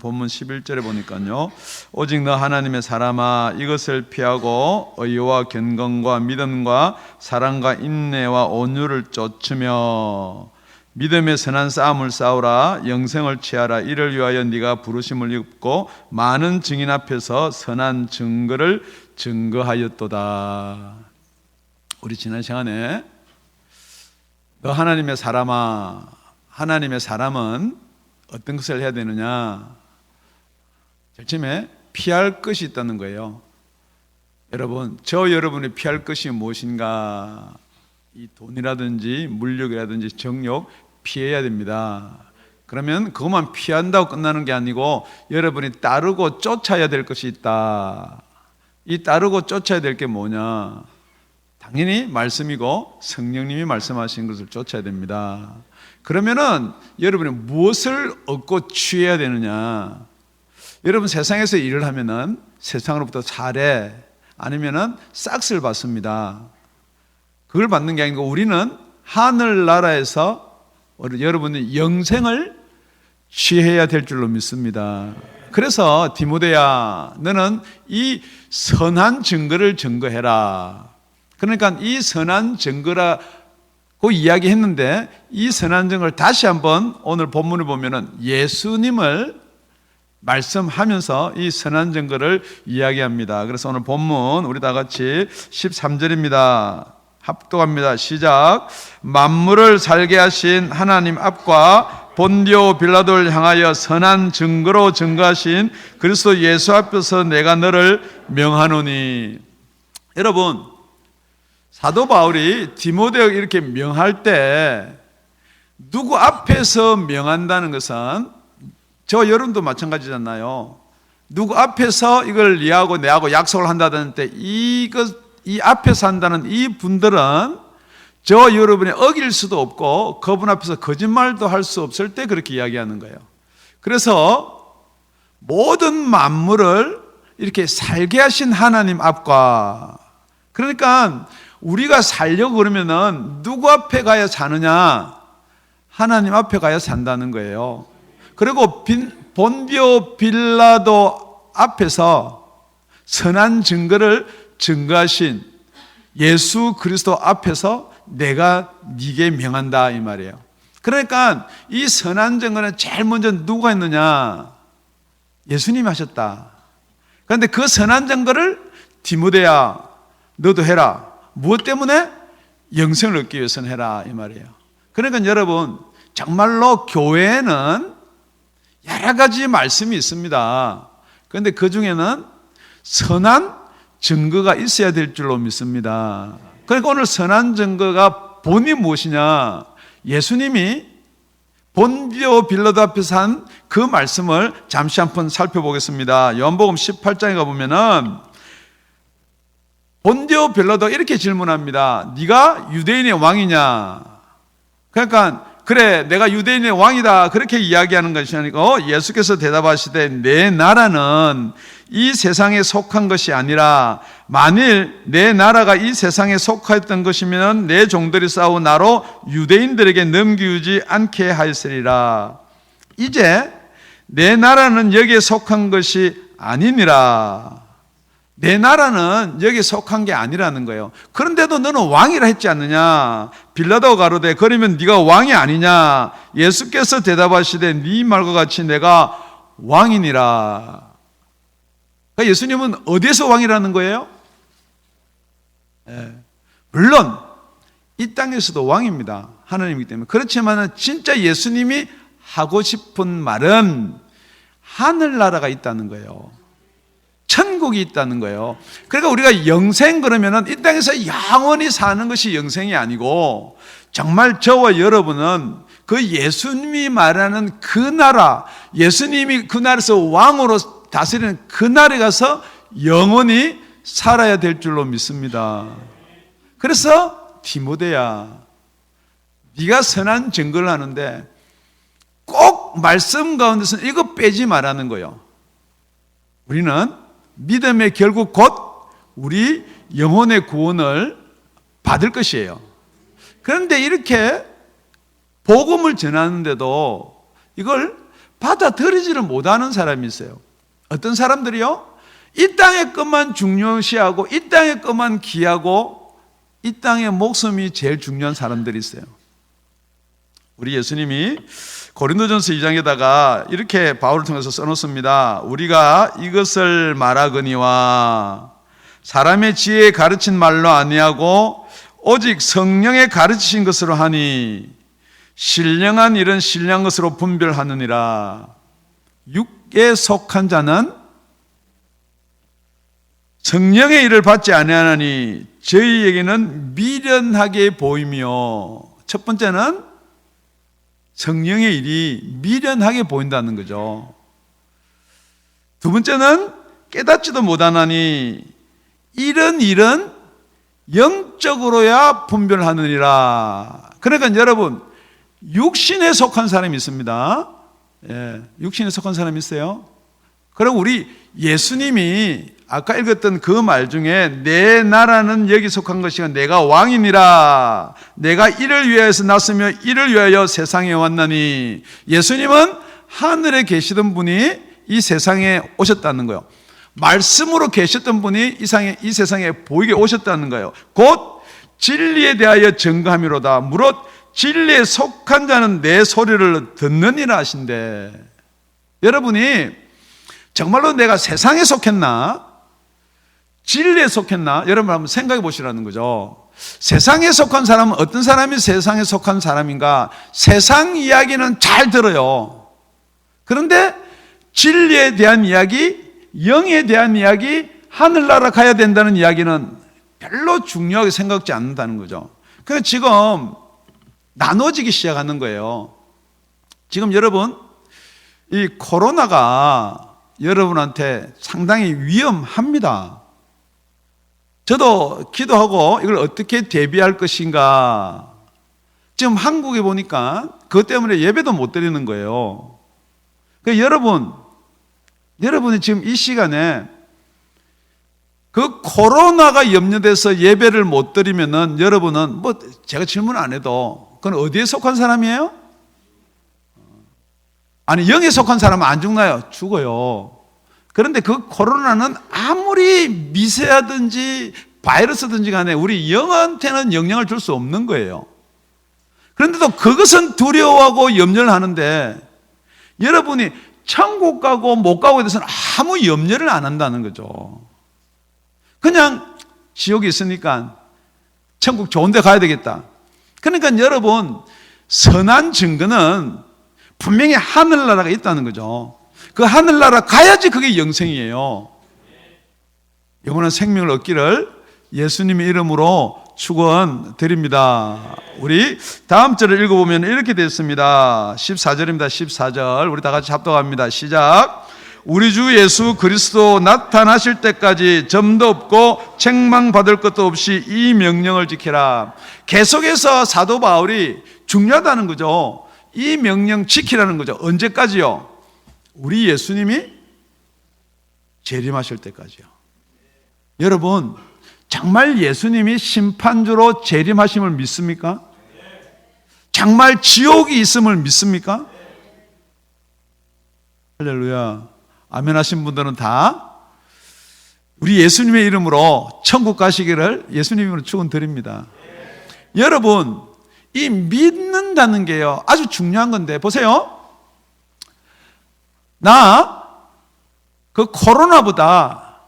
본문 11절에 보니까요, 오직 너 하나님의 사람아 이것을 피하고 의와 경건과 믿음과 사랑과 인내와 온유를 쫓으며 믿음의 선한 싸움을 싸우라. 영생을 취하라. 이를 위하여 네가 부르심을 입고 많은 증인 앞에서 선한 증거를 증거하였도다. 우리 지난 시간에 너 하나님의 사람아, 하나님의 사람은 어떤 것을 해야 되느냐? 제일 처음에 피할 것이 있다는 거예요. 여러분, 여러분이 피할 것이 무엇인가? 이 돈이라든지 물력이라든지 정욕 피해야 됩니다. 그러면 그것만 피한다고 끝나는 게 아니고 여러분이 따르고 쫓아야 될 것이 있다. 이 따르고 쫓아야 될 게 뭐냐? 당연히 말씀이고 성령님이 말씀하신 것을 쫓아야 됩니다. 그러면은 여러분이 무엇을 얻고 취해야 되느냐? 여러분 세상에서 일을 하면은 세상으로부터 사례 아니면은 싹스를 받습니다. 그걸 받는 게 아니고 우리는 하늘나라에서 여러분이 영생을 취해야 될 줄로 믿습니다. 그래서 디모데야, 너는 이 선한 증거를 증거해라. 그러니까 이 선한 증거라고 이야기했는데 이 선한 증거를 다시 한번 오늘 본문을 보면은 예수님을 말씀하면서 이 선한 증거를 이야기합니다. 그래서 오늘 본문 우리 다 같이 13절입니다. 합독합니다. 시작. 만물을 살게 하신 하나님 앞과 본디오 빌라도를 향하여 선한 증거로 증거하신 그리스도 예수 앞에서 내가 너를 명하노니. 여러분, 사도 바울이 디모데에게 이렇게 명할 때 누구 앞에서 명한다는 것은 저 여러분도 마찬가지잖아요. 누구 앞에서 이걸 니하고 내하고 약속을 한다는 때 이 앞에서 한다는 이 분들은 저 여러분이 어길 수도 없고 그분 앞에서 거짓말도 할 수 없을 때 그렇게 이야기하는 거예요. 그래서 모든 만물을 이렇게 살게 하신 하나님 앞과, 그러니까 우리가 살려고 그러면은 누구 앞에 가야 사느냐? 하나님 앞에 가야 산다는 거예요. 그리고 본디오 빌라도 앞에서 선한 증거를 증거하신 예수 그리스도 앞에서 내가 네게 명한다 이 말이에요. 그러니까 이 선한 증거는 제일 먼저 누가 했느냐? 예수님이 하셨다. 그런데 그 선한 증거를 디모데야 너도 해라. 무엇 때문에? 영생을 얻기 위해서는 해라 이 말이에요. 그러니까 여러분, 정말로 교회에는 여러 가지 말씀이 있습니다. 그런데 그 중에는 선한 증거가 있어야 될 줄로 믿습니다. 그러니까 오늘 선한 증거가 본이 무엇이냐? 예수님이 본디오 빌라도 앞에서 한 그 말씀을 잠시 한번 살펴보겠습니다. 요한복음 18장에 가보면은 본디오 빌라도 이렇게 질문합니다. 네가 유대인의 왕이냐? 그러니까 그래 내가 유대인의 왕이다 그렇게 이야기하는 것이 아니고 예수께서 대답하시되 내 나라는 이 세상에 속한 것이 아니라 만일 내 나라가 이 세상에 속하였던 것이면 내 종들이 싸워 나로 유대인들에게 넘기지 않게 하였으리라. 이제 내 나라는 여기에 속한 것이 아니니라. 내 나라는 여기에 속한 게 아니라는 거예요. 그런데도 너는 왕이라 했지 않느냐? 빌라도가 가로되 그러면 네가 왕이 아니냐? 예수께서 대답하시되 네 말과 같이 내가 왕이니라. 그러니까 예수님은 어디에서 왕이라는 거예요? 물론 이 땅에서도 왕입니다. 하나님이기 때문에. 그렇지만 진짜 예수님이 하고 싶은 말은 하늘나라가 있다는 거예요. 천국이 있다는 거예요. 그러니까 우리가 영생 그러면은 이 땅에서 영원히 사는 것이 영생이 아니고 정말 저와 여러분은 그 예수님이 말하는 그 나라, 예수님이 그 나라에서 왕으로 다스리는 그 나라에 가서 영원히 살아야 될 줄로 믿습니다. 그래서 디모데야, 네가 선한 증거를 하는데 꼭 말씀 가운데서 이거 빼지 말라는 거예요. 우리는 믿음의 결국 곧 우리 영혼의 구원을 받을 것이에요. 그런데 이렇게 복음을 전하는데도 이걸 받아들이지를 못하는 사람이 있어요. 어떤 사람들이요? 이 땅의 것만 중요시하고 이 땅의 것만 귀하고 이 땅의 목숨이 제일 중요한 사람들이 있어요. 우리 예수님이 고린도전서 2장에다가 이렇게 바울을 통해서 써놓습니다. 우리가 이것을 말하거니와 사람의 지혜에 가르친 말로 아니하고 오직 성령에 가르치신 것으로 하니 신령한 일은 신령한 것으로 분별하느니라. 육에 속한 자는 성령의 일을 받지 아니하나니 저희에게는 미련하게 보이며, 첫 번째는 성령의 일이 미련하게 보인다는 거죠. 두 번째는 깨닫지도 못하나니 이런 일은 영적으로야 분별하느니라. 그러니까 여러분, 육신에 속한 사람이 있습니다. 예, 육신에 속한 사람이 있어요. 그럼 우리 예수님이 아까 읽었던 그 말 중에 내 나라는 여기 속한 것이가 내가 왕이니라. 내가 이를 위하여서 났으며 이를 위하여 세상에 왔나니. 예수님은 하늘에 계시던 분이 이 세상에 오셨다는 거예요. 말씀으로 계셨던 분이 이 세상에 보이게 오셨다는 거예요. 곧 진리에 대하여 증거함이로다. 무릇 진리에 속한 자는 내 소리를 듣느니라 하신대. 여러분이 정말로 내가 세상에 속했나? 진리에 속했나? 여러분 한번 생각해 보시라는 거죠. 세상에 속한 사람은 어떤 사람이 세상에 속한 사람인가? 세상 이야기는 잘 들어요. 그런데 진리에 대한 이야기, 영에 대한 이야기, 하늘나라 가야 된다는 이야기는 별로 중요하게 생각지 않는다는 거죠. 그래서 지금 나눠지기 시작하는 거예요. 지금 여러분, 이 코로나가 여러분한테 상당히 위험합니다. 저도 기도하고 이걸 어떻게 대비할 것인가. 지금 한국에 보니까 그것 때문에 예배도 못 드리는 거예요. 그러니까 여러분이 지금 이 시간에 그 코로나가 염려돼서 예배를 못 드리면은 여러분은 뭐 제가 질문 안 해도 그건 어디에 속한 사람이에요? 아니, 영에 속한 사람은 안 죽나요? 죽어요. 그런데 그 코로나는 아무리 미세하든지 바이러스든지 간에 우리 영한테는 영향을 줄 수 없는 거예요. 그런데도 그것은 두려워하고 염려를 하는데 여러분이 천국 가고 못 가고에 대해서는 아무 염려를 안 한다는 거죠. 그냥 지옥이 있으니까 천국 좋은 데 가야 되겠다. 그러니까 여러분, 선한 증거는 분명히 하늘나라가 있다는 거죠. 그 하늘나라 가야지 그게 영생이에요. 영원한 생명을 얻기를 예수님의 이름으로 축원드립니다. 우리 다음 절을 읽어보면 이렇게 되어 있습니다. 14절입니다. 14절 우리 다 같이 합독합니다. 시작. 우리 주 예수 그리스도 나타나실 때까지 점도 없고 책망받을 것도 없이 이 명령을 지키라. 계속해서 사도 바울이 중요하다는 거죠. 이 명령 지키라는 거죠. 언제까지요? 우리 예수님이 재림하실 때까지요. 여러분, 정말 예수님이 심판주로 재림하심을 믿습니까? 정말 지옥이 있음을 믿습니까? 할렐루야. 아멘 하신 분들은 다 우리 예수님의 이름으로 천국 가시기를 예수님의 이름으로 축원드립니다. 여러분, 이 믿는다는 게요, 아주 중요한 건데, 보세요. 그 코로나보다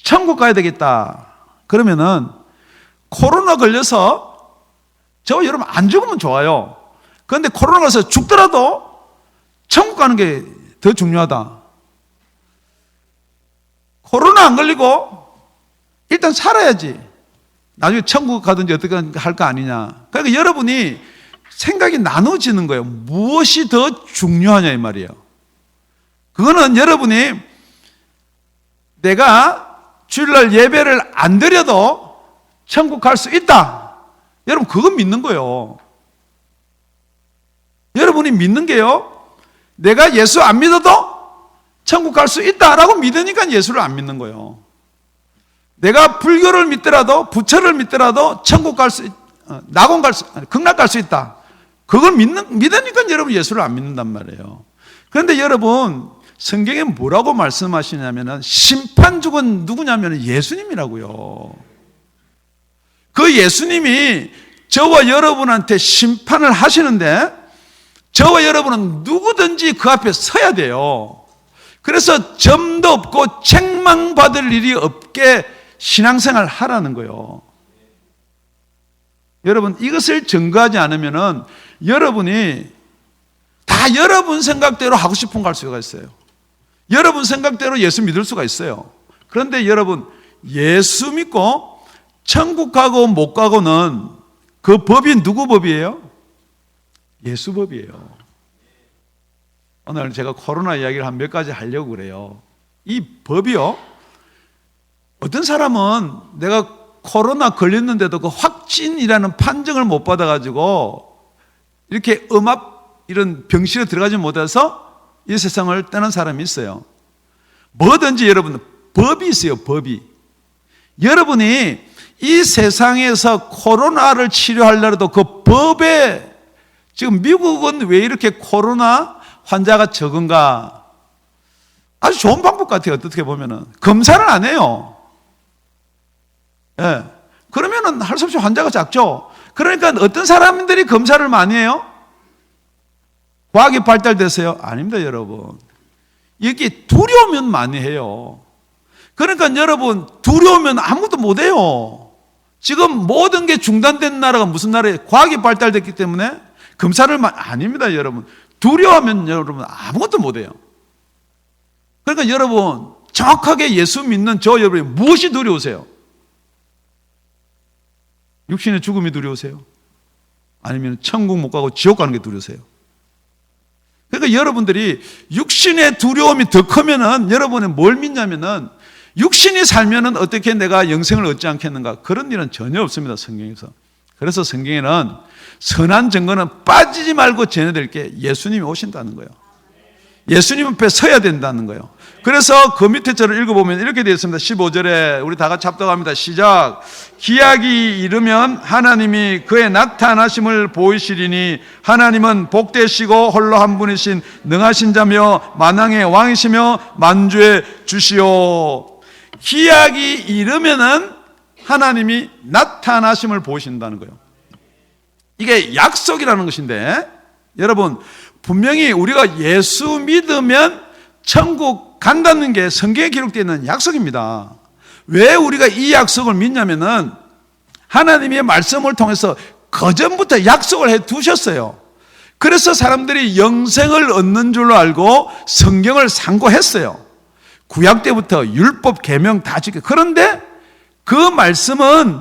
천국 가야 되겠다. 그러면은 코로나 걸려서 여러분 안 죽으면 좋아요. 그런데 코로나 걸려서 죽더라도 천국 가는 게 더 중요하다. 코로나 안 걸리고 일단 살아야지. 나중에 천국 가든지 어떻게 할 거 아니냐. 그러니까 여러분이 생각이 나눠지는 거예요. 무엇이 더 중요하냐 이 말이에요. 그거는 여러분이 내가 주일날 예배를 안 드려도 천국 갈 수 있다. 여러분 그거 믿는 거예요. 여러분이 믿는 게요, 내가 예수 안 믿어도 천국 갈 수 있다라고 믿으니까 예수를 안 믿는 거예요. 내가 불교를 믿더라도 부처를 믿더라도 천국 갈 수, 낙원 갈 수, 극락 갈 수 있다. 그걸 믿으니까 여러분 예수를 안 믿는단 말이에요. 그런데 여러분, 성경에 뭐라고 말씀하시냐면은 심판주는 누구냐면 예수님이라고요. 그 예수님이 저와 여러분한테 심판을 하시는데 저와 여러분은 누구든지 그 앞에 서야 돼요. 그래서 점도 없고 책망받을 일이 없게 신앙생활 하라는 거예요. 여러분, 이것을 증거하지 않으면은 여러분이 다 여러분 생각대로 하고 싶은 거 할 수가 있어요. 여러분 생각대로 예수 믿을 수가 있어요. 그런데 여러분, 예수 믿고 천국 가고 못 가고는 그 법이 누구 법이에요? 예수 법이에요. 오늘 제가 코로나 이야기를 한 몇 가지 하려고 그래요. 이 법이요, 어떤 사람은 내가 코로나 걸렸는데도 그 확진이라는 판정을 못 받아가지고 이렇게 이런 병실에 들어가지 못해서 이 세상을 떠난 사람이 있어요. 뭐든지 여러분, 법이 있어요, 법이. 여러분이 이 세상에서 코로나를 치료하려도 그 법에, 지금 미국은 왜 이렇게 코로나 환자가 적은가? 아주 좋은 방법 같아요, 어떻게 보면은. 검사를 안 해요. 예. 그러면은 할 수 없이 환자가 작죠. 그러니까 어떤 사람들이 검사를 많이 해요? 과학이 발달돼서요? 아닙니다, 여러분. 이게 두려우면 많이 해요. 그러니까 여러분, 두려우면 아무것도 못 해요. 지금 모든 게 중단된 나라가 무슨 나라예요? 과학이 발달됐기 때문에 검사를 아닙니다, 여러분. 두려워하면 여러분 아무것도 못 해요. 그러니까 여러분, 정확하게 예수 믿는 저 여러분이 무엇이 두려우세요? 육신의 죽음이 두려우세요? 아니면 천국 못 가고 지옥 가는 게 두려우세요? 그러니까 여러분들이 육신의 두려움이 더 크면은 여러분은 뭘 믿냐면은 육신이 살면은 어떻게 내가 영생을 얻지 않겠는가? 그런 일은 전혀 없습니다, 성경에서. 그래서 성경에는 선한 증거는 빠지지 말고 전해드릴 게 예수님이 오신다는 거예요. 예수님 앞에 서야 된다는 거예요. 그래서 그 밑에 절을 읽어보면 이렇게 되어 있습니다. 15절에 우리 다 같이 합독합니다. 시작. 기약이 이르면 하나님이 그의 나타나심을 보이시리니 하나님은 복되시고 홀로 한 분이신 능하신 자며 만왕의 왕이시며 만주의 주시오. 기약이 이르면은 하나님이 나타나심을 보이신다는 거예요. 이게 약속이라는 것인데 여러분, 분명히 우리가 예수 믿으면 천국 간다는 게 성경에 기록되어 있는 약속입니다. 왜 우리가 이 약속을 믿냐면은 하나님의 말씀을 통해서 그전부터 약속을 해 두셨어요. 그래서 사람들이 영생을 얻는 줄로 알고 성경을 상고했어요. 구약 때부터 율법, 계명 다 지켜. 그런데 그 말씀은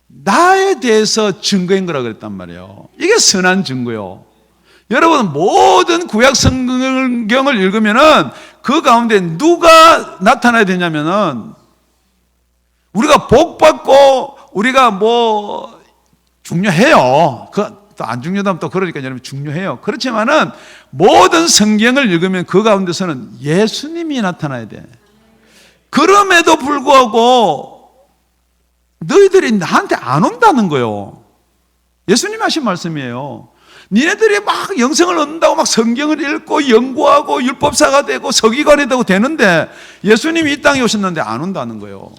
나에 대해서 증거인 거라고 그랬단 말이에요. 이게 선한 증거요. 여러분, 모든 구약 성경을 읽으면은 그 가운데 누가 나타나야 되냐면은 우리가 복 받고 우리가 뭐 중요해요. 그 또 안 중요하다면 또 그러니까 여러분 중요해요. 그렇지만은 모든 성경을 읽으면 그 가운데서는 예수님이 나타나야 돼. 그럼에도 불구하고 너희들이 나한테 안 온다는 거예요. 예수님이 하신 말씀이에요. 니네들이 막 영생을 얻는다고 막 성경을 읽고 연구하고 율법사가 되고 서기관이 되고 되는데 예수님이 이 땅에 오셨는데 안 온다는 거예요.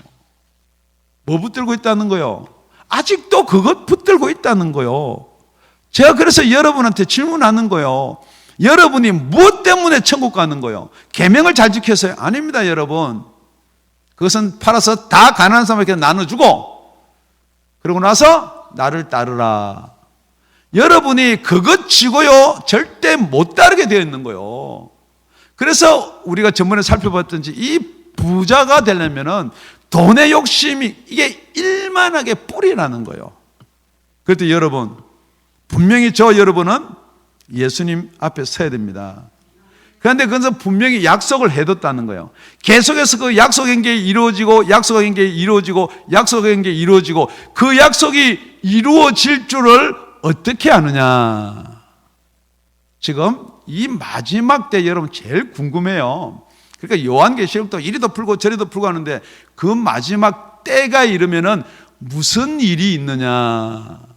뭐 붙들고 있다는 거예요? 아직도 그것 붙들고 있다는 거예요. 제가 그래서 여러분한테 질문하는 거예요. 여러분이 무엇 때문에 천국 가는 거예요? 계명을 잘 지켜서요? 아닙니다, 여러분. 그것은 팔아서 다 가난한 사람에게 나눠주고 그러고 나서 나를 따르라. 여러분이 그것 지고요 절대 못 따르게 되어 있는 거예요. 그래서 우리가 전번에 살펴봤던지 이 부자가 되려면은 돈의 욕심이 이게 일만하게 뿌리라는 거예요. 그럴 때 여러분, 분명히 저 여러분은 예수님 앞에 서야 됩니다. 그런데 그것은 분명히 약속을 해뒀다는 거예요. 계속해서 그 약속한 게 이루어지고 약속한 게 이루어지고 약속한 게 이루어지고 그 약속이 이루어질 줄을 어떻게 아느냐? 지금 이 마지막 때 여러분 제일 궁금해요. 그러니까 요한계시록도 이리도 풀고 저리도 풀고 하는데 그 마지막 때가 이르면은 무슨 일이 있느냐?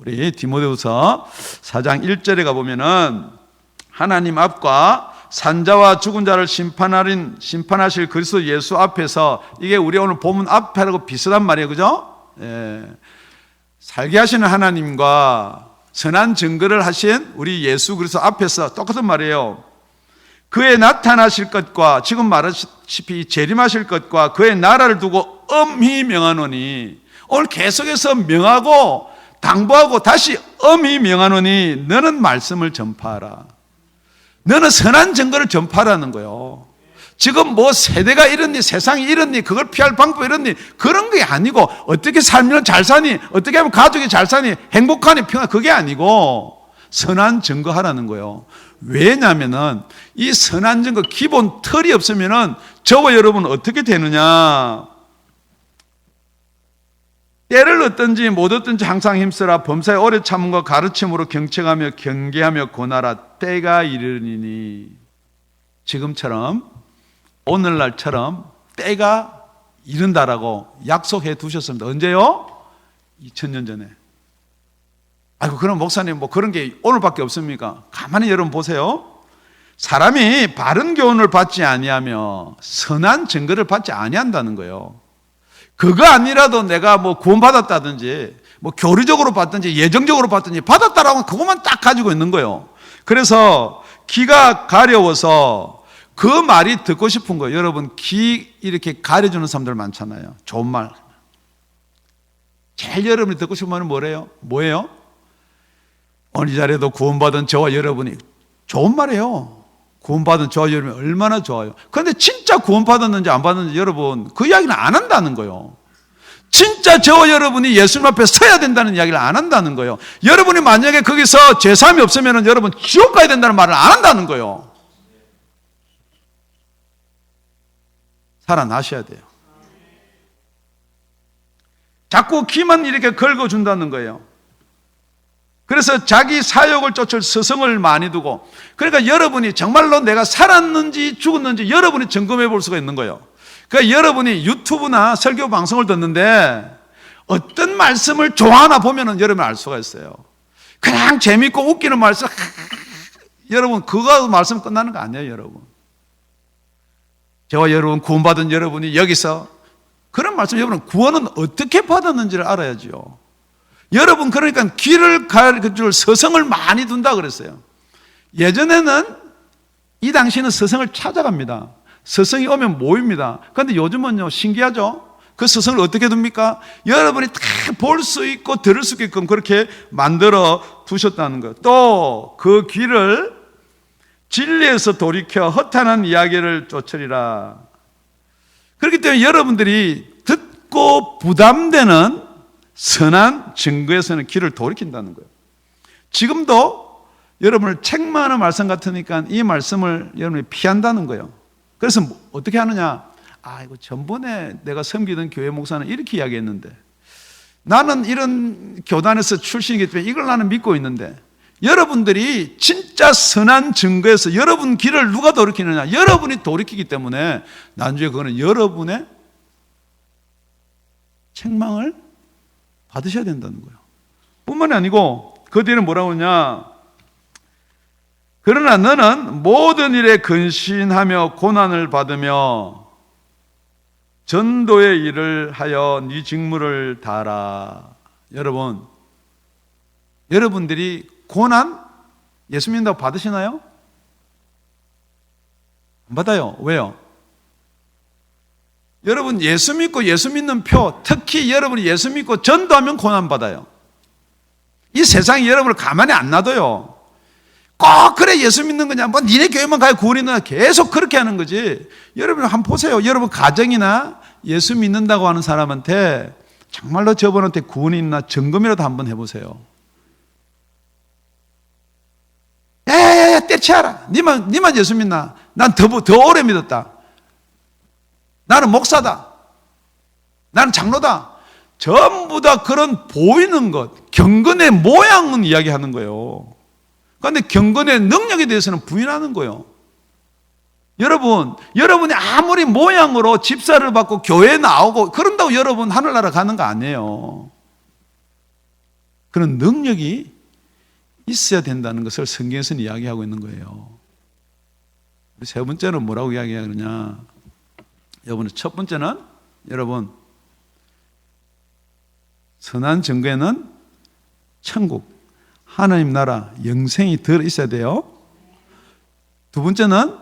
우리 디모데후서 4장 1절에 가보면은 하나님 앞과 산자와 죽은 자를 심판하실 그리스도 예수 앞에서, 이게 우리 오늘 본문 앞에하고 비슷한 말이에요. 그죠? 예. 살게 하시는 하나님과 선한 증거를 하신 우리 예수 그리스도 앞에서 똑같은 말이에요. 그의 나타나실 것과 지금 말하시피 재림하실 것과 그의 나라를 두고 엄히 명하노니, 오늘 계속해서 명하고 당부하고 다시 엄히 명하노니 너는 말씀을 전파하라. 너는 선한 증거를 전파하라는 거예요. 지금 뭐 세대가 이렇니, 세상이 이렇니, 그걸 피할 방법이 이렇니, 그런 게 아니고 어떻게 살면 잘 사니, 어떻게 하면 가족이 잘 사니, 행복하니, 평안, 그게 아니고 선한 증거하라는 거예요. 왜냐하면은 이 선한 증거 기본 틀이 없으면은 저와 여러분 어떻게 되느냐? 때를 얻든지 못 얻든지 항상 힘쓰라. 범사에 오래 참음과 가르침으로 경책하며 경계하며 권하라. 때가 이르리니, 지금처럼 오늘날처럼 때가 이른다라고 약속해 두셨습니다. 언제요? 2000년 전에. 아이고, 그럼 목사님 뭐 그런 게 오늘밖에 없습니까? 가만히 여러분 보세요. 사람이 바른 교훈을 받지 아니하며 선한 증거를 받지 아니한다는 거예요. 그거 아니라도 내가 뭐 구원받았다든지 뭐 교리적으로 받든지 예정적으로 받든지 받았다라고 하면 그것만 딱 가지고 있는 거예요. 그래서 귀가 가려워서 그 말이 듣고 싶은 거예요. 여러분, 귀 이렇게 가려주는 사람들 많잖아요. 좋은 말. 제일 여러분이 듣고 싶은 말은 뭐예요? 오늘 이 자리에도 구원받은 저와 여러분이, 좋은 말이에요. 구원받은 저와 여러분이 얼마나 좋아요. 그런데 진짜 구원받았는지 안 받았는지 여러분, 그 이야기는 안 한다는 거예요. 진짜 저와 여러분이 예수님 앞에 서야 된다는 이야기를 안 한다는 거예요. 여러분이 만약에 거기서 죄사함이 없으면 여러분 지옥 가야 된다는 말을 안 한다는 거예요. 살아나셔야 돼요. 자꾸 귀만 이렇게 긁어준다는 거예요. 그래서 자기 사욕을 쫓을 스승을 많이 두고, 그러니까 여러분이 정말로 내가 살았는지 죽었는지 여러분이 점검해 볼 수가 있는 거예요. 그러니까 여러분이 유튜브나 설교 방송을 듣는데 어떤 말씀을 좋아하나 보면은 여러분 알 수가 있어요. 그냥 재밌고 웃기는 말씀, 여러분 그거 말씀 끝나는 거 아니에요, 여러분. 저와 여러분, 구원받은 여러분이 여기서 그런 말씀, 여러분 구원은 어떻게 받았는지를 알아야죠. 여러분, 그러니까 귀를 가르쳐줄 서성을 많이 둔다 그랬어요. 예전에는 이 당시에는 서성을 찾아갑니다. 서성이 오면 모입니다. 그런데 요즘은요, 신기하죠? 그 서성을 어떻게 둡니까? 여러분이 다 볼 수 있고 들을 수 있게끔 그렇게 만들어 두셨다는 거예요. 또 그 귀를 진리에서 돌이켜 허탄한 이야기를 쫓으리라. 그렇기 때문에 여러분들이 듣고 부담되는 선한 증거에서는 귀를 돌이킨다는 거예요. 지금도 여러분을 책망하는 말씀 같으니까 이 말씀을 여러분이 피한다는 거예요. 그래서 어떻게 하느냐? 이거 전번에 내가 섬기던 교회 목사는 이렇게 이야기했는데, 나는 이런 교단에서 출신이기 때문에 이걸 나는 믿고 있는데, 여러분들이 진짜 선한 증거에서 여러분 귀를 누가 돌이키느냐? 여러분이 돌이키기 때문에 나중에 그거는 여러분의 책망을 받으셔야 된다는 거예요. 뿐만이 아니고 그 뒤에는 뭐라고 하냐? 그러나 너는 모든 일에 근신하며 고난을 받으며 전도의 일을 하여 네 직무를 다하라. 여러분들이 고난 예수 믿는다고 받으시나요? 안 받아요. 왜요? 여러분, 예수 믿고 예수 믿는 표, 특히 여러분이 예수 믿고 전도하면 고난 받아요. 이 세상이 여러분을 가만히 안 놔둬요. 꼭 그래 예수 믿는 거냐, 뭐 니네 교회만 가야 구원이 있나, 계속 그렇게 하는 거지. 여러분 한번 보세요. 여러분 가정이나 예수 믿는다고 하는 사람한테 정말로 저분한테 구원이 있나 점검이라도 한번 해보세요. 야야야야, 때치하라. 니만 예수 믿나? 난 더 오래 믿었다. 나는 목사다. 나는 장로다. 전부 다 그런 보이는 것, 경건의 모양은 이야기하는 거예요. 그런데 경건의 능력에 대해서는 부인하는 거예요. 여러분이 아무리 모양으로 집사를 받고 교회에 나오고 그런다고 여러분 하늘나라 가는 거 아니에요. 그런 능력이 있어야 된다는 것을 성경에서는 이야기하고 있는 거예요. 세 번째는 뭐라고 이야기하느냐? 여러분, 첫 번째는 여러분 선한 증거에는 천국, 하나님 나라, 영생이 들어있어야 돼요. 두 번째는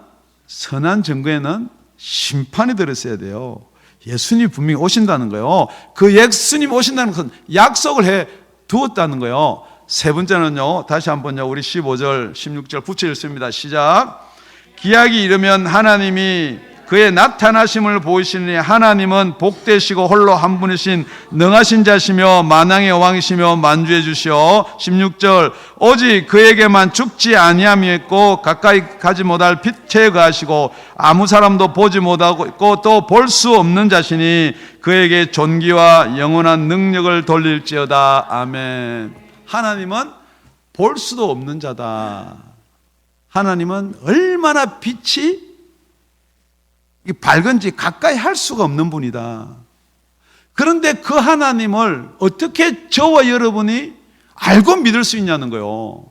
선한 증거에는 심판이 들어있어야 돼요. 예수님이 분명히 오신다는 거예요. 그 예수님 오신다는 것은 약속을 해 두었다는 거예요. 세 번째는요, 다시 한번요, 우리 15절, 16절, 9절 읽습니다. 시작. 기약이 이르면 하나님이 그의 나타나심을 보이시니 하나님은 복되시고 홀로 한 분이신 능하신 자시며 만왕의 왕이시며 만주해 주시오. 16절 오직 그에게만 죽지 아니함이었고 가까이 가지 못할 빛에 거하시고 아무 사람도 보지 못하고 있고 또 볼 수 없는 자시니 그에게 존귀와 영원한 능력을 돌릴지어다. 아멘. 하나님은 볼 수도 없는 자다. 하나님은 얼마나 빛이 밝은지 가까이 할 수가 없는 분이다. 그런데 그 하나님을 어떻게 저와 여러분이 알고 믿을 수 있냐는 거예요.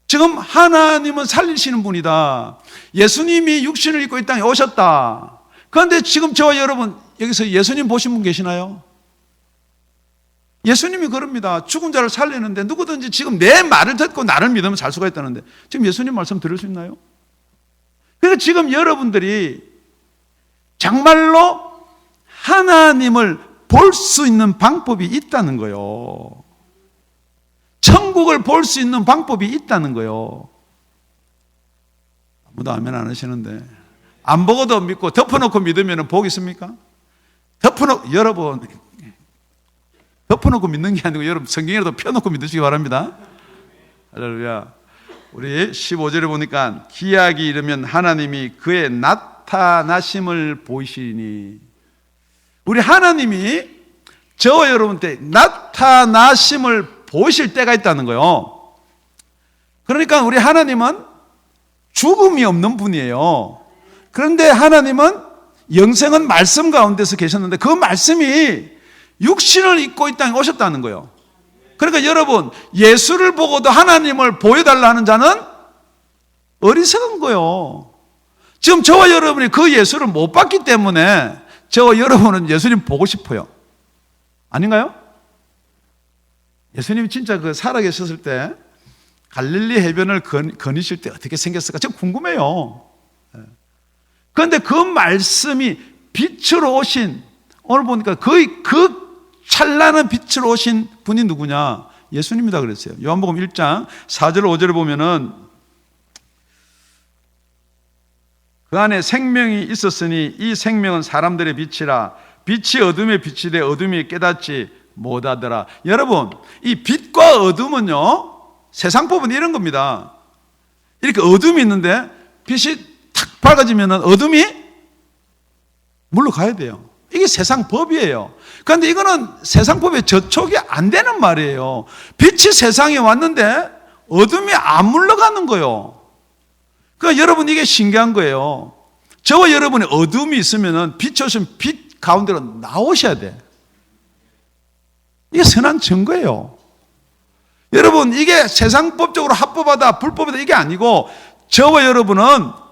지금 하나님은 살리시는 분이다. 예수님이 육신을 입고 이 땅에 오셨다. 그런데 지금 저와 여러분 여기서 예수님 보신 분 계시나요? 예수님이 그럽니다. 죽은 자를 살리는데 누구든지 지금 내 말을 듣고 나를 믿으면 살 수가 있다는데 지금 예수님 말씀 들을 수 있나요? 그래서 지금 여러분들이 정말로 하나님을 볼 수 있는 방법이 있다는 거예요. 천국을 볼 수 있는 방법이 있다는 거예요. 아무도 아멘 안 하시는데 안 보고도 믿고 덮어놓고 믿으면 복 있습니까? 여러분 덮어놓고 믿는 게 아니고 여러분 성경이라도 펴놓고 믿으시기 바랍니다. 할렐루야. 우리 15절에 보니까 기약이 이르면 하나님이 그의 나타나심을 보이시니, 우리 하나님이 저와 여러분한테 나타나심을 보이실 때가 있다는 거예요. 그러니까 우리 하나님은 죽음이 없는 분이에요. 그런데 하나님은 영생은 말씀 가운데서 계셨는데 그 말씀이 육신을 입고 이 땅에 오셨다는 거예요. 그러니까 여러분, 예수를 보고도 하나님을 보여달라 하는 자는 어리석은 거예요. 지금 저와 여러분이 그 예수를 못 봤기 때문에 저와 여러분은 예수님 보고 싶어요. 아닌가요? 예수님이 진짜 그 살아계셨을 때 갈릴리 해변을 거니실 때 어떻게 생겼을까? 저 궁금해요. 그런데 그 말씀이 빛으로 오신, 오늘 보니까 거의 그 찬란한 빛으로 오신 분이 누구냐? 예수님이다 그랬어요. 요한복음 1장 4절 5절에 보면은 그 안에 생명이 있었으니 이 생명은 사람들의 빛이라 빛이 어둠에 비치되 어둠이 깨닫지 못하더라. 여러분, 이 빛과 어둠은요, 세상 법은 이런 겁니다. 이렇게 어둠이 있는데 빛이 탁 밝아지면 어둠이 물러가야 돼요. 이게 세상 법이에요. 그런데 이거는 세상 법에 저촉이 안 되는 말이에요. 빛이 세상에 왔는데 어둠이 안 물러가는 거예요. 그러니까 여러분, 이게 신기한 거예요. 저와 여러분의 어둠이 있으면 빛이 오시면 빛 가운데로 나오셔야 돼. 이게 선한 증거예요. 여러분, 이게 세상법적으로 합법하다 불법이다 이게 아니고 저와 여러분은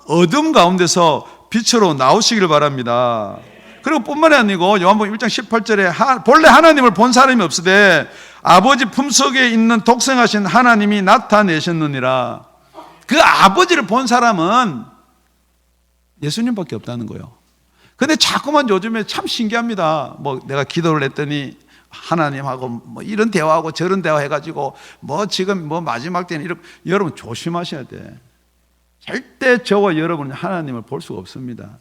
어둠 가운데서 빛으로 나오시기를 바랍니다. 그리고 뿐만이 아니고 요한복음 1장 18절에 본래 하나님을 본 사람이 없으되 아버지 품속에 있는 독생하신 하나님이 나타내셨느니라. 그 아버지를 본 사람은 예수님밖에 없다는 거예요. 근데 자꾸만 요즘에 참 신기합니다. 뭐 내가 기도를 했더니 하나님하고 뭐 이런 대화하고 저런 대화 해가지고 뭐 지금 뭐 마지막 때는 이렇게, 여러분 조심하셔야 돼. 절대 저와 여러분은 하나님을 볼 수가 없습니다.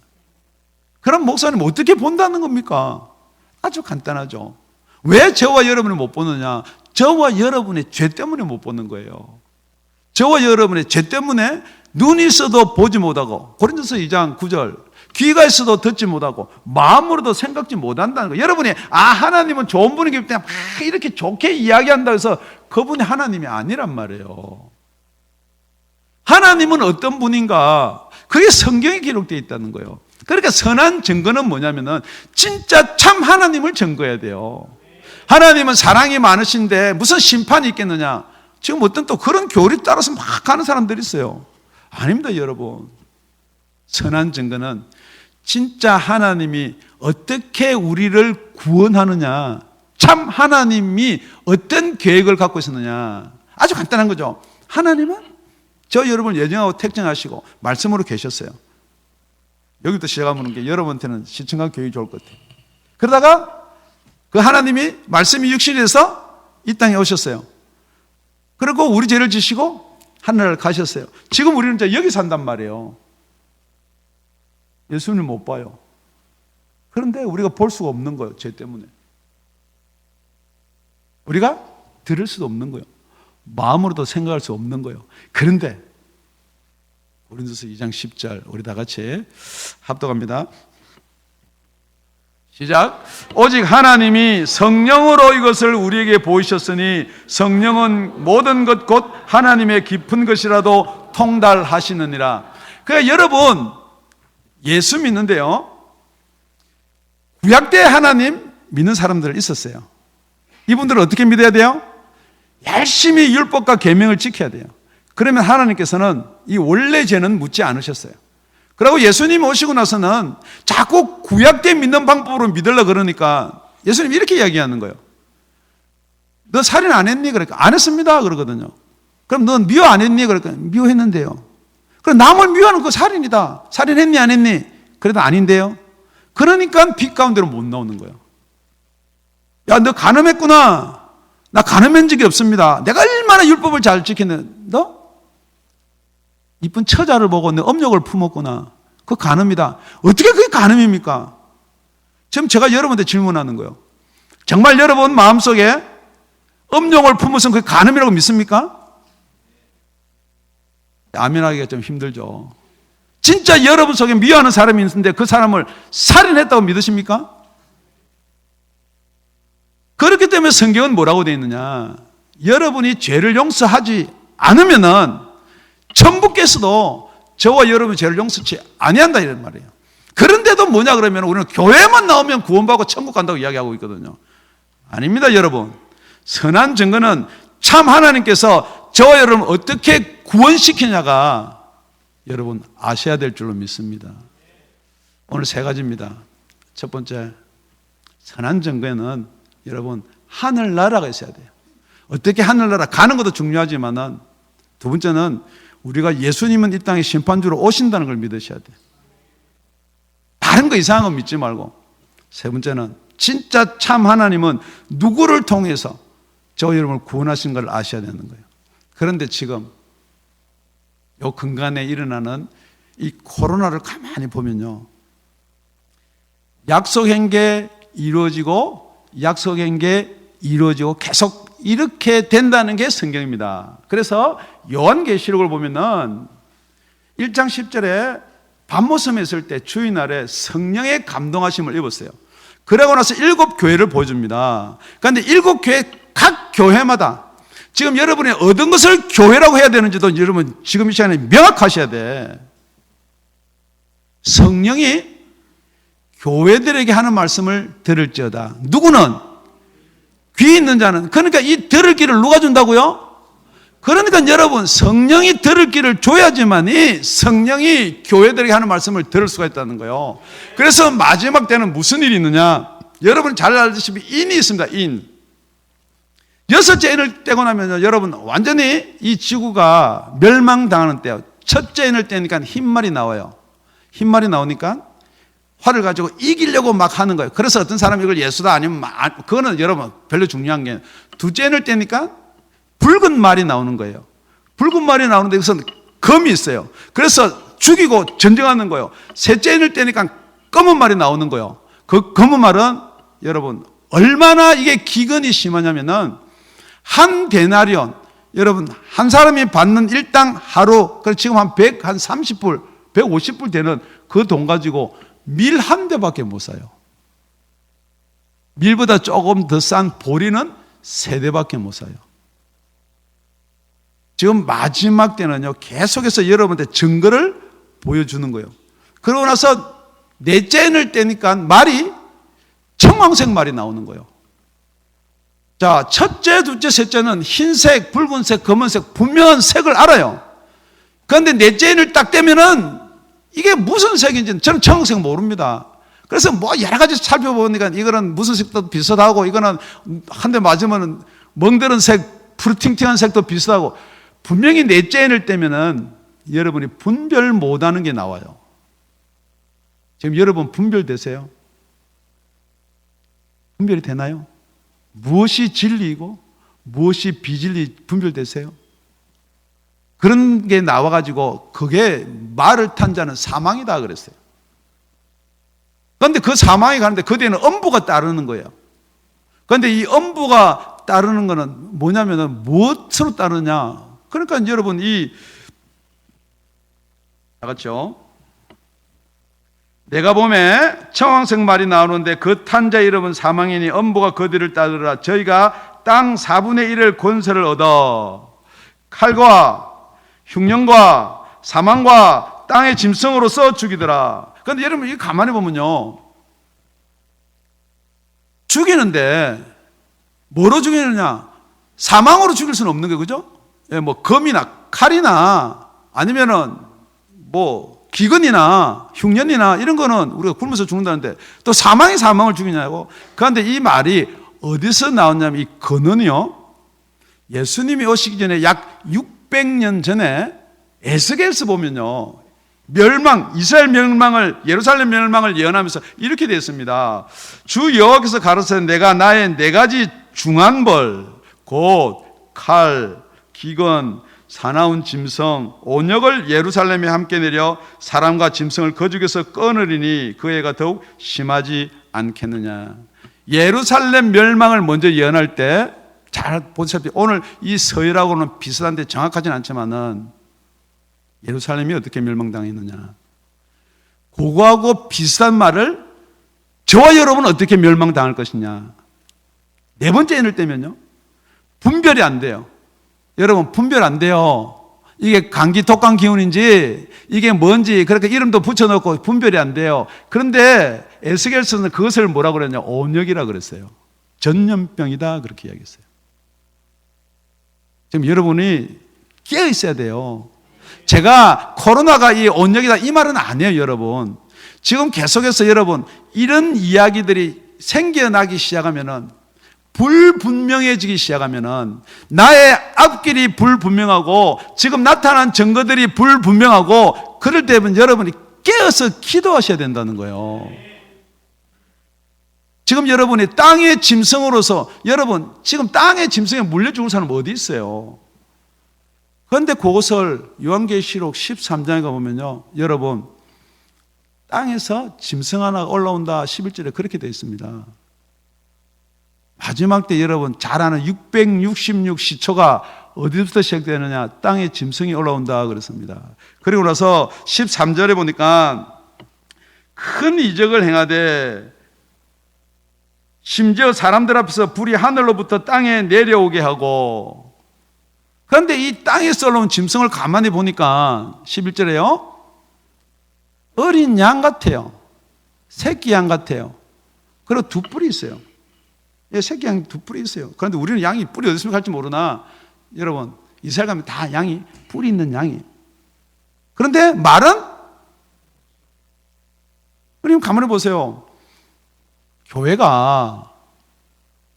그럼 목사님 어떻게 본다는 겁니까? 아주 간단하죠. 왜 저와 여러분을 못 보느냐? 저와 여러분의 죄 때문에 못 보는 거예요. 저와 여러분의 죄 때문에 눈이 있어도 보지 못하고, 고린도서 2장 9절, 귀가 있어도 듣지 못하고 마음으로도 생각지 못한다는 거예요. 여러분이 하나님은 좋은 분이기 때문에 막 이렇게 좋게 이야기한다고 해서 그분이 하나님이 아니란 말이에요. 하나님은 어떤 분인가? 그게 성경에 기록되어 있다는 거예요. 그러니까 선한 증거는 뭐냐면은 진짜 참 하나님을 증거해야 돼요. 하나님은 사랑이 많으신데 무슨 심판이 있겠느냐? 지금 어떤 또 그런 교리 따라서 막 가는 사람들이 있어요. 아닙니다, 여러분. 선한 증거는 진짜 하나님이 어떻게 우리를 구원하느냐, 참 하나님이 어떤 계획을 갖고 있었느냐, 아주 간단한 거죠. 하나님은 저 여러분을 예정하고 택정하시고 말씀으로 계셨어요. 여기부터 시작하는 게 여러분한테는 시청각 교육이 좋을 것 같아요. 그러다가 그 하나님이 말씀이 육신이 돼서 이 땅에 오셨어요. 그리고 우리 죄를 지시고 하늘을 가셨어요. 지금 우리는 이제 여기 산단 말이에요. 예수님 못 봐요. 그런데 우리가 볼 수가 없는 거예요. 죄 때문에. 우리가 들을 수도 없는 거예요. 마음으로도 생각할 수 없는 거예요. 그런데 고린도서 2장 10절 우리 다 같이 합독합니다. 시작. 오직 하나님이 성령으로 이것을 우리에게 보이셨으니 성령은 모든 것 곧 하나님의 깊은 것이라도 통달하시느니라. 그러니까 여러분 예수 믿는데요, 구약 때 하나님 믿는 사람들 있었어요. 이분들은 어떻게 믿어야 돼요? 열심히 율법과 계명을 지켜야 돼요. 그러면 하나님께서는 이 원래 죄는 묻지 않으셨어요. 그리고 예수님 오시고 나서는 자꾸 구약 때 믿는 방법으로 믿으려고 그러니까 예수님 이렇게 이야기하는 거예요. 너 살인 안 했니? 그러니까 안 했습니다 그러거든요. 그럼 넌 미워 안 했니? 그러니까 미워했는데요. 그럼 남을 미워하는 거 살인이다. 살인했니 안 했니? 그래도 아닌데요. 그러니까 빛 가운데로 못 나오는 거예요. 야, 너 간음했구나. 나 간음한 적이 없습니다. 내가 얼마나 율법을 잘 지켰는데 너 이쁜 처자를 보고 내 음욕을 품었구나. 그거 간음이다. 어떻게 그게 간음입니까? 지금 제가 여러분한테 질문하는 거예요. 정말 여러분 마음속에 음욕을 품으면 그게 간음이라고 믿습니까? 아멘하기가 좀 힘들죠. 진짜 여러분 속에 미워하는 사람이 있는데 그 사람을 살인했다고 믿으십니까? 그렇기 때문에 성경은 뭐라고 되어 있느냐, 여러분이 죄를 용서하지 않으면은 천부께서도 저와 여러분의 죄를 용서치 아니한다 이런 말이에요. 그런데도 뭐냐 그러면 우리는 교회만 나오면 구원받고 천국 간다고 이야기하고 있거든요. 아닙니다, 여러분. 선한 증거는 참 하나님께서 저와 여러분을 어떻게 구원시키냐가 여러분 아셔야 될 줄로 믿습니다. 오늘 세 가지입니다. 첫 번째, 선한 증거에는 여러분 하늘나라가 있어야 돼요. 어떻게 하늘나라 가는 것도 중요하지만은 두 번째는 우리가 예수님은 이 땅에 심판주로 오신다는 걸 믿으셔야 돼요. 다른 거 이상한 거 믿지 말고. 세 번째는 진짜 참 하나님은 누구를 통해서 저와 여러분을 구원하신 걸 아셔야 되는 거예요. 그런데 지금 요 근간에 일어나는 이 코로나를 가만히 보면요, 약속한 게 이루어지고 약속한 게 이루어지고 계속 이렇게 된다는 게 성경입니다. 그래서 요한계시록을 보면은 1장 10절에 밤모섬에 있을 때 주일날에 성령의 감동하심을 입었어요. 그러고 나서 7교회를 보여줍니다. 그런데 7교회 각 교회마다 지금 여러분이 얻은 것을 교회라고 해야 되는지도 여러분 지금 이 시간에 명확하셔야 돼. 성령이 교회들에게 하는 말씀을 들을지어다. 누구는? 귀 있는 자는. 그러니까 이 들을 길을 누가 준다고요? 그러니까 여러분 성령이 들을 길을 줘야지만이 성령이 교회들에게 하는 말씀을 들을 수가 있다는 거예요. 그래서 마지막 때는 무슨 일이 있느냐, 여러분 잘 알다시피 인이 있습니다. 인. 6째 인을 떼고 나면 여러분 완전히 이 지구가 멸망당하는 때예요. 첫째 인을 떼니까 흰말이 나와요. 흰말이 나오니까 화를 가지고 이기려고 막 하는 거예요. 그래서 어떤 사람이 이걸 예수다 아니면 그거는 여러분 별로 중요한 게, 둘째 인을 떼니까 붉은 말이 나오는 거예요. 붉은 말이 나오는데 여기서 검이 있어요. 그래서 죽이고 전쟁하는 거예요. 셋째 인을 떼니까 검은 말이 나오는 거예요. 그 검은 말은 여러분 얼마나 이게 기근이 심하냐면은 한 데나리온, 여러분 한 사람이 받는 일당 하루, 지금 한 30불 150불 되는 그 돈 가지고 밀 한 대밖에 못 사요. 밀보다 조금 더 싼 보리는 3대밖에 못 사요. 지금 마지막 때는요, 계속해서 여러분한테 증거를 보여주는 거예요. 그러고 나서 넷째 인을 떼니까 말이 청황색 말이 나오는 거예요. 자, 첫째, 둘째, 셋째는 흰색, 붉은색, 검은색, 분명한 색을 알아요. 그런데 넷째 인을 딱 떼면은 이게 무슨 색인지는 저는 청색 모릅니다. 그래서 뭐 여러 가지 살펴보니까 이거는 무슨 색도 비슷하고 이거는 한 대 맞으면 멍드는 색, 푸르팅팅한 색도 비슷하고 분명히 넷째 인을 떼면은 여러분이 분별 못하는 게 나와요. 지금 여러분 분별되세요? 분별이 되나요? 무엇이 진리이고 무엇이 비진리 분별되세요? 그런 게 나와가지고 그게 말을 탄 자는 사망이다 그랬어요. 그런데 그 사망이 가는데 그 뒤에는 엄부가 따르는 거예요. 그런데 이 엄부가 따르는 거는 뭐냐면은 무엇으로 따르냐? 그러니까 여러분 알았죠? 내가 봄에 청황색 말이 나오는데 그 탄 자 이름은 사망이니 엄부가 그 뒤를 따르라. 저희가 땅 4분의 1을 권세를 얻어 칼과 흉년과 사망과 땅의 짐승으로 써 죽이더라. 그런데 여러분 이 가만히 보면요, 죽이는데 뭐로 죽이느냐? 사망으로 죽일 수는 없는 거예요, 그죠? 예, 뭐 검이나 칼이나 아니면은 뭐 기근이나 흉년이나 이런 거는 우리가 굶어서 죽는다는데 또 사망이 사망을 죽이냐고. 그런데 이 말이 어디서 나왔냐면 이 근원이요, 예수님이 오시기 전에 약 600년 전에 에스겔서 보면요, 멸망, 이스라엘 멸망을, 예루살렘 멸망을 예언하면서 이렇게 되어 있습니다. 주 여호와께서 가로되 내가 나의 4가지 중한 벌 곧 칼, 기근, 사나운 짐승, 온역을 예루살렘에 함께 내려 사람과 짐승을 그 중에서 끊으리니 그 해가 더욱 심하지 않겠느냐. 예루살렘 멸망을 먼저 예언할 때 잘 보시다시피 오늘 이 서열하고는 비슷한데 정확하진 않지만은 예루살렘이 어떻게 멸망당했느냐, 그거하고 비슷한 말을 저와 여러분은 어떻게 멸망당할 것이냐. 4번째 인을 떼면요 분별이 안 돼요. 여러분 분별 안 돼요. 이게 감기 독감 기운인지 이게 뭔지 그렇게 이름도 붙여놓고 분별이 안 돼요. 그런데 에스겔서는 그것을 뭐라고 그랬냐, 온역이라 그랬어요. 전염병이다 그렇게 이야기했어요. 지금 여러분이 깨어 있어야 돼요. 제가 코로나가 이 온역이다 이 말은 아니에요. 여러분 지금 계속해서 여러분 이런 이야기들이 생겨나기 시작하면은, 불분명해지기 시작하면은, 나의 앞길이 불분명하고 지금 나타난 증거들이 불분명하고 그럴 때면 여러분이 깨어서 기도하셔야 된다는 거예요. 지금 여러분이 땅의 짐승으로서, 여러분 지금 땅의 짐승에 물려 죽을 사람 어디 있어요? 그런데 그것을 요한계시록 13장에 가보면요, 여러분 땅에서 짐승 하나 올라온다 11절에 그렇게 되어 있습니다. 마지막 때 여러분 잘 아는 666 시초가 어디부터 시작되느냐, 땅에 짐승이 올라온다 그랬습니다. 그리고 나서 13절에 보니까 큰 이적을 행하되 심지어 사람들 앞에서 불이 하늘로부터 땅에 내려오게 하고. 그런데 이 땅에서 올라온 짐승을 가만히 보니까 11절에요 어린 양 같아요. 새끼 양 같아요. 그리고 2뿔이 있어요. 예, 새끼 양이 2뿔이 있어요. 그런데 우리는 양이 뿔이 어디서 갈지 모르나, 여러분 이스라엘 가면 다 양이 뿔이 있는 양이. 그런데 말은, 그럼 가만히 보세요. 교회가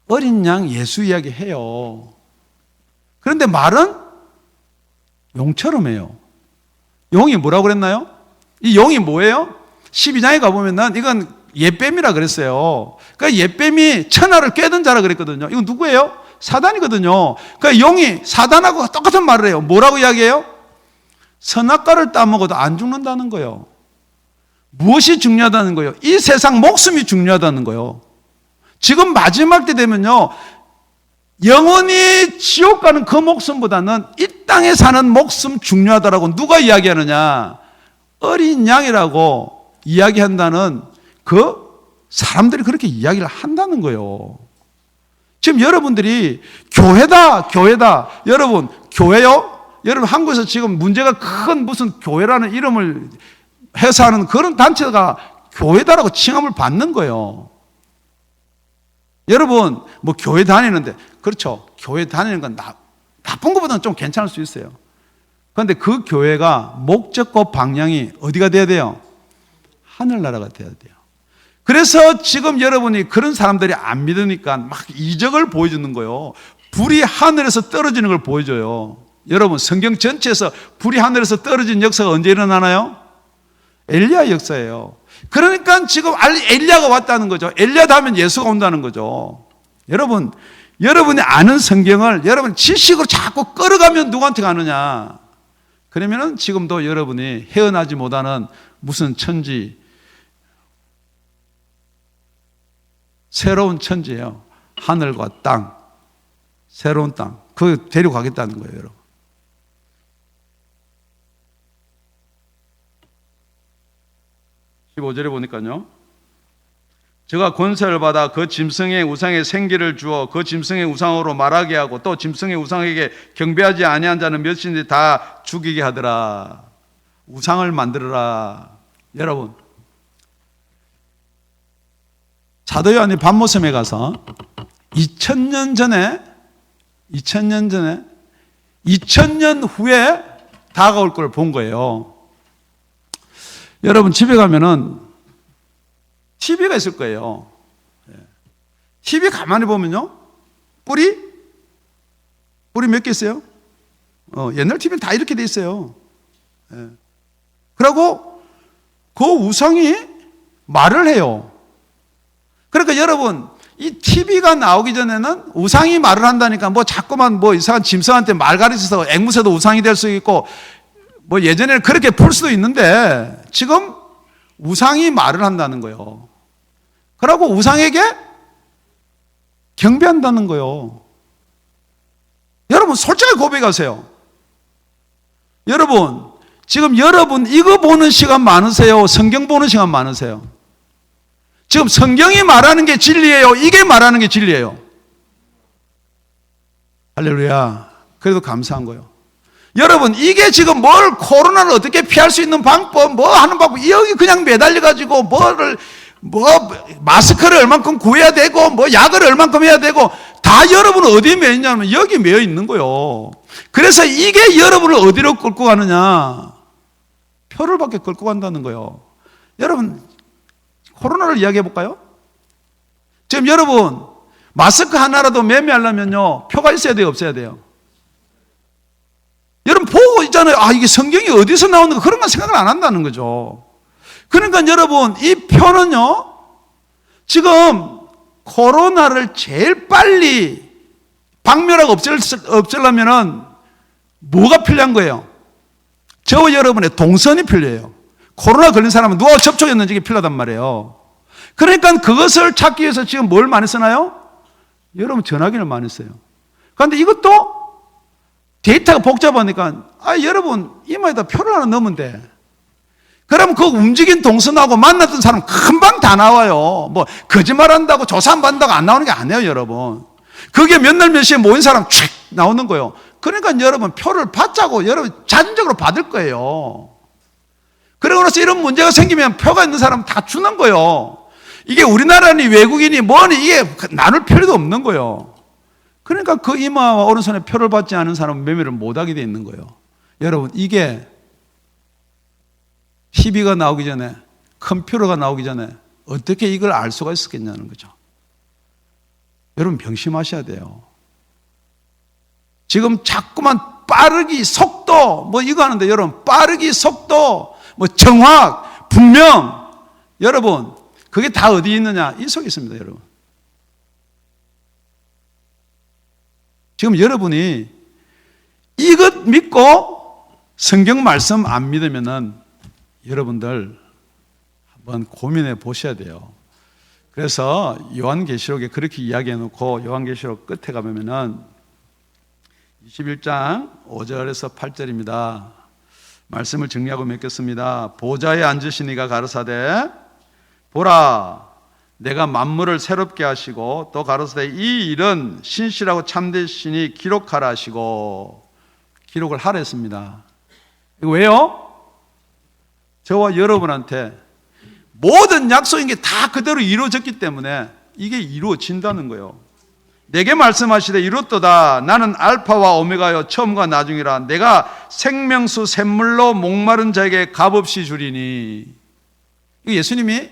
어린 양 예수 이야기 해요. 그런데 말은 용처럼 해요. 용이 뭐라고 그랬나요? 이 용이 뭐예요? 12장에 가보면 난 이건 옛뱀이라 그랬어요. 그러니까 옛뱀이 천하를 꿰든 자라 그랬거든요. 이건 누구예요? 사단이거든요. 그러니까 용이 사단하고 똑같은 말을 해요. 뭐라고 이야기해요? 선악과를 따먹어도 안 죽는다는 거예요. 무엇이 중요하다는 거예요? 이 세상 목숨이 중요하다는 거예요. 지금 마지막 때 되면요, 영원히 지옥 가는 그 목숨보다는 이 땅에 사는 목숨 중요하다라고 누가 이야기하느냐? 어린 양이라고 이야기한다는 그 사람들이 그렇게 이야기를 한다는 거예요. 지금 여러분들이 교회다. 여러분 교회요? 여러분 한국에서 지금 문제가 큰 무슨 교회라는 이름을 해서 하는 그런 단체가 교회다라고 칭함을 받는 거예요. 여러분 뭐 교회 다니는데, 그렇죠, 교회 다니는 건 나쁜 것보다는 좀 괜찮을 수 있어요. 그런데 그 교회가 목적과 방향이 어디가 돼야 돼요? 하늘나라가 돼야 돼요. 그래서 지금 여러분이 그런 사람들이 안 믿으니까 막 이적을 보여주는 거예요. 불이 하늘에서 떨어지는 걸 보여줘요. 여러분, 성경 전체에서 불이 하늘에서 떨어진 역사가 언제 일어나나요? 엘리야 역사예요. 그러니까 지금 엘리야가 왔다는 거죠. 엘리야 다음엔 예수가 온다는 거죠. 여러분, 여러분이 아는 성경을 여러분 지식으로 자꾸 끌어가면 누구한테 가느냐? 그러면은 지금도 여러분이 헤어나지 못하는 무슨 천지, 새로운 천지예요. 하늘과 땅, 새로운 땅. 그 데려가겠다는 거예요, 여러분. (15절에) 보니까요, 저가 권세를 받아 그 짐승의 우상에 생기를 주어 그 짐승의 우상으로 말하게 하고 또 짐승의 우상에게 경배하지 아니한 자는 몇인지 다 죽이게 하더라. 우상을 만들어라. 여러분, 사도 요한이 반모섬에 가서 2000년 후에 다가올 걸 본 거예요. 여러분, 집에 가면은 TV가 있을 거예요. TV 가만히 보면요, 뿔이 몇 개 있어요? 옛날 TV는 다 이렇게 돼 있어요. 그리고 그 우상이 말을 해요. 그러니까 여러분, 이 TV가 나오기 전에는 우상이 말을 한다니까 뭐 자꾸만 뭐 이상한 짐승한테 말 가르쳐서 앵무새도 우상이 될 수 있고 뭐 예전에는 그렇게 풀 수도 있는데 지금 우상이 말을 한다는 거예요. 그러고 우상에게 경배한다는 거예요. 여러분, 솔직하게 고백하세요. 여러분, 지금 여러분 이거 보는 시간 많으세요? 성경 보는 시간 많으세요? 지금 성경이 말하는 게 진리예요? 이게 말하는 게 진리예요? 할렐루야. 그래도 감사한 거예요. 여러분, 이게 지금 코로나를 어떻게 피할 수 있는 방법, 뭐 하는 방법, 여기 그냥 매달려가지고 마스크를 얼만큼 구해야 되고, 약을 얼만큼 해야 되고, 다 여러분은 어디에 매여 있냐면 여기 매여 있는 거예요. 그래서 이게 여러분을 어디로 끌고 가느냐? 표를 밖에 끌고 간다는 거예요. 여러분, 코로나를 이야기해 볼까요? 지금 여러분, 마스크 하나라도 매매하려면요, 표가 있어야 돼요, 없어야 돼요? 여러분 보고 있잖아요. 이게 성경이 어디서 나오는 거, 그런 건 생각을 안 한다는 거죠. 그러니까 여러분, 이 표는요, 지금 코로나를 제일 빨리 박멸하고 없애려면은 뭐가 필요한 거예요? 저와 여러분의 동선이 필요해요. 코로나 걸린 사람은 누가 접촉했는지 이게 필요하단 말이에요. 그러니까 그것을 찾기 위해서 지금 뭘 많이 쓰나요? 여러분, 전화기를 많이 써요. 그런데 이것도 데이터가 복잡하니까 여러분 이마에다 표를 하나 넣으면 돼. 그러면 그 움직인 동선하고 만났던 사람 금방 다 나와요. 뭐 거짓말한다고 조사 안 받는다고 안 나오는 게 아니에요, 여러분. 그게 몇 날 몇 시에 모인 사람 촥 나오는 거예요. 그러니까 여러분 표를 받자고 여러분 자진적으로 받을 거예요. 그러고 나서 이런 문제가 생기면 표가 있는 사람 다 주는 거예요. 이게 우리나라니 외국인이 뭐니 이게 나눌 필요도 없는 거예요. 그러니까 그 이마와 오른손에 표를 받지 않은 사람은 매매를 못하게 돼 있는 거예요. 여러분, 이게 TV가 나오기 전에, 컴퓨터가 나오기 전에 어떻게 이걸 알 수가 있었겠냐는 거죠. 여러분, 명심하셔야 돼요. 지금 자꾸만 빠르기, 속도, 이거 하는데 여러분, 빠르기, 속도, 정확, 분명, 여러분, 그게 다 어디 있느냐? 이 속에 있습니다, 여러분. 지금 여러분이 이것 믿고 성경 말씀 안 믿으면은 여러분들 한번 고민해 보셔야 돼요. 그래서 요한계시록에 그렇게 이야기해 놓고 요한계시록 끝에 가면은 21장 5절에서 8절입니다. 말씀을 정리하고 맺겠습니다. 보좌에 앉으신 이가 가르사대 보라, 내가 만물을 새롭게 하시고 또 가로사대 이 일은 신실하고 참되시니 기록하라 하시고, 기록을 하라 했습니다. 이거 왜요? 저와 여러분한테 모든 약속인 게 다 그대로 이루어졌기 때문에 이게 이루어진다는 거예요. 내게 말씀하시되 이렇도다. 나는 알파와 오메가여 처음과 나중이라. 내가 생명수 샘물로 목마른 자에게 값없이 주리니. 이거 예수님이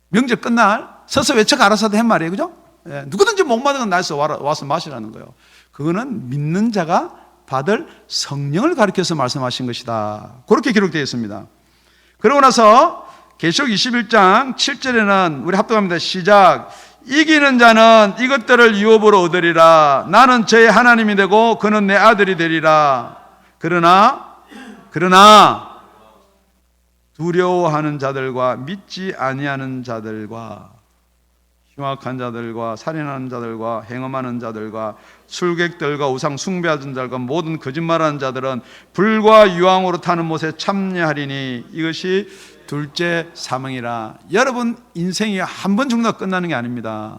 명절 끝날 서서 외쳐 가라사대 한 말이에요. 그죠? 예, 누구든지 목마른 건 나에서 와서 마시라는 거예요. 그거는 믿는 자가 받을 성령을 가리켜서 말씀하신 것이다. 그렇게 기록되어 있습니다. 그러고 나서 계시록 21장 7절에는 우리 합독합니다. 시작. 이기는 자는 이것들을 유업으로 얻으리라. 나는 저의 하나님이 되고 그는 내 아들이 되리라. 그러나 두려워하는 자들과 믿지 아니하는 자들과 흉악한 자들과 살인하는 자들과 행음하는 자들과 술객들과 우상 숭배하는 자들과 모든 거짓말하는 자들은 불과 유황으로 타는 못에 참여하리니 이것이 둘째 사망이라. 여러분 인생이 한 번 죽는다 끝나는 게 아닙니다.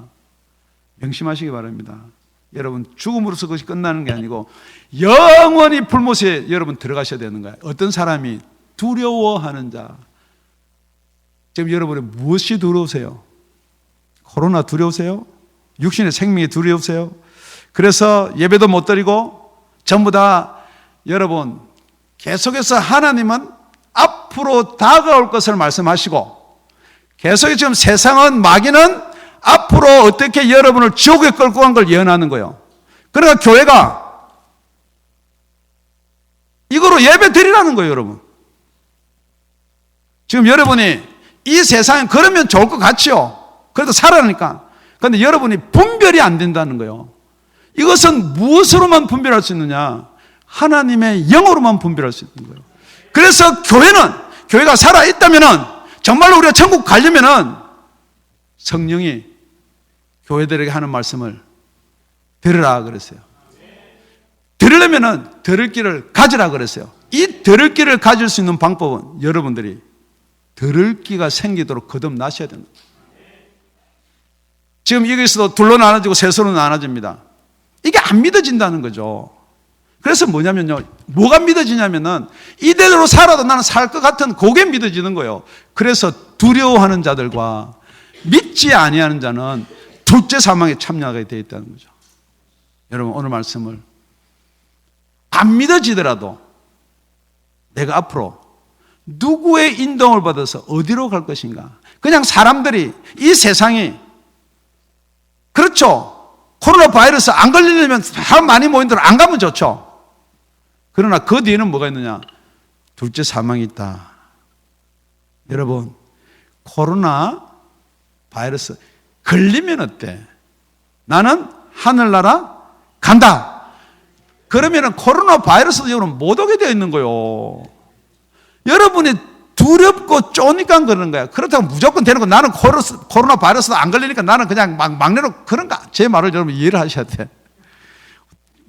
명심하시기 바랍니다. 여러분 죽음으로서 그것이 끝나는 게 아니고 영원히 불못에 여러분 들어가셔야 되는 거예요. 어떤 사람이 두려워하는 자. 지금 여러분의 무엇이 두려우세요? 코로나 두려우세요? 육신의 생명이 두려우세요? 그래서 예배도 못 드리고 전부 다 여러분 계속해서 하나님은 앞으로 다가올 것을 말씀하시고 계속 지금 세상은 마귀는 앞으로 어떻게 여러분을 지옥에 끌고 간 걸 예언하는 거예요. 그러니까 교회가 이거로 예배 드리라는 거예요, 여러분. 지금 여러분이 이 세상에 그러면 좋을 것 같지요. 그래도 살아나니까. 그런데 여러분이 분별이 안 된다는 거예요. 이것은 무엇으로만 분별할 수 있느냐? 하나님의 영으로만 분별할 수 있는 거예요. 그래서 교회가 살아있다면은 정말로 우리가 천국 가려면은 성령이 교회들에게 하는 말씀을 들으라 그랬어요. 들으려면은 들을 길을 가지라 그랬어요. 이 들을 길을 가질 수 있는 방법은 여러분들이 들을 기가 생기도록 거듭나셔야 됩니다. 지금 여기서도 둘로 나눠지고 셋으로 나눠집니다. 이게 안 믿어진다는 거죠. 그래서 뭐냐면요, 뭐가 믿어지냐면은 이대로 살아도 나는 살 것 같은 그게 믿어지는 거예요. 그래서 두려워하는 자들과 믿지 아니하는 자는 둘째 사망에 참여하게 되어 있다는 거죠. 여러분 오늘 말씀을 안 믿어지더라도 내가 앞으로 누구의 인도를 받아서 어디로 갈 것인가? 그냥 사람들이 이 세상이 그렇죠. 코로나 바이러스 안 걸리려면 사람 많이 모인 데로 안 가면 좋죠. 그러나 그 뒤에는 뭐가 있느냐? 둘째 사망이 있다. 여러분 코로나 바이러스 걸리면 어때? 나는 하늘나라 간다. 그러면 코로나 바이러스도 여러분 못 오게 되어 있는 거예요. 여러분이 두렵고 쪼니까 그러는 거야. 그렇다고 무조건 되는 거. 나는 코로나 바이러스도 안 걸리니까 나는 그냥 막내로 그런가. 제 말을 여러분 이해를 하셔야 돼.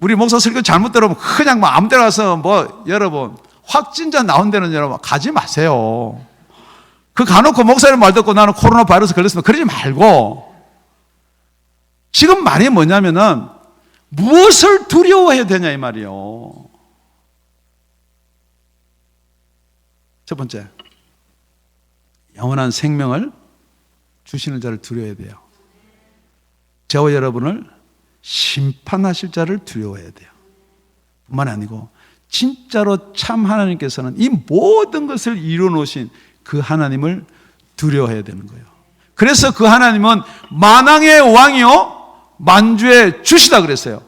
우리 목사 설교 잘못 들으면 그냥 아무 데나 가서 여러분 확진자 나온 데는 여러분 가지 마세요. 그 가놓고 목사님 말 듣고 나는 코로나 바이러스 걸렸으면 그러지 말고 지금 말이 뭐냐면은 무엇을 두려워해야 되냐 이 말이에요. 첫 번째, 영원한 생명을 주시는 자를 두려워해야 돼요. 저와 여러분을 심판하실 자를 두려워해야 돼요. 뿐만 아니고 진짜로 참 하나님께서는 이 모든 것을 이루어 놓으신 그 하나님을 두려워해야 되는 거예요. 그래서 그 하나님은 만왕의 왕이요 만주의 주시다 그랬어요.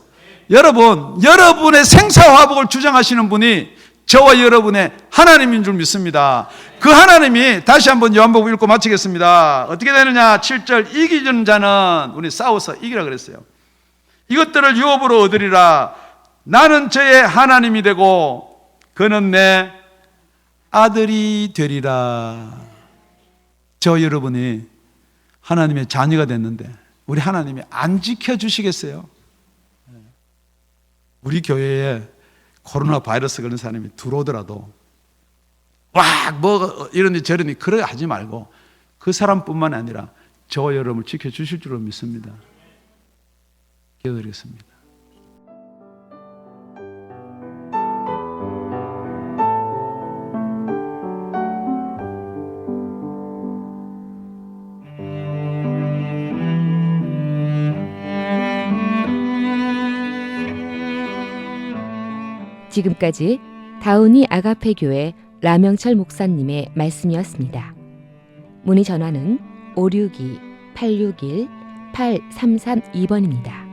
여러분, 여러분의 생사화복을 주장하시는 분이 저와 여러분의 하나님인 줄 믿습니다. 그 하나님이 다시 한번 요한복음 읽고 마치겠습니다. 어떻게 되느냐? 7절 이기는 자는 우리 싸워서 이기라 그랬어요. 이것들을 유업으로 얻으리라. 나는 저의 하나님이 되고 그는 내 아들이 되리라. 저 여러분이 하나님의 자녀가 됐는데 우리 하나님이 안 지켜주시겠어요? 우리 교회에 코로나 바이러스 걸린 사람이 들어오더라도 이러니 저러니 그래 하지 말고 그 사람뿐만 아니라 저와 여러분을 지켜주실 줄로 믿습니다. 기도드리겠습니다. 지금까지 다운이 아가페 교회 라명철 목사님의 말씀이었습니다. 문의 전화는 562-861-8332번입니다.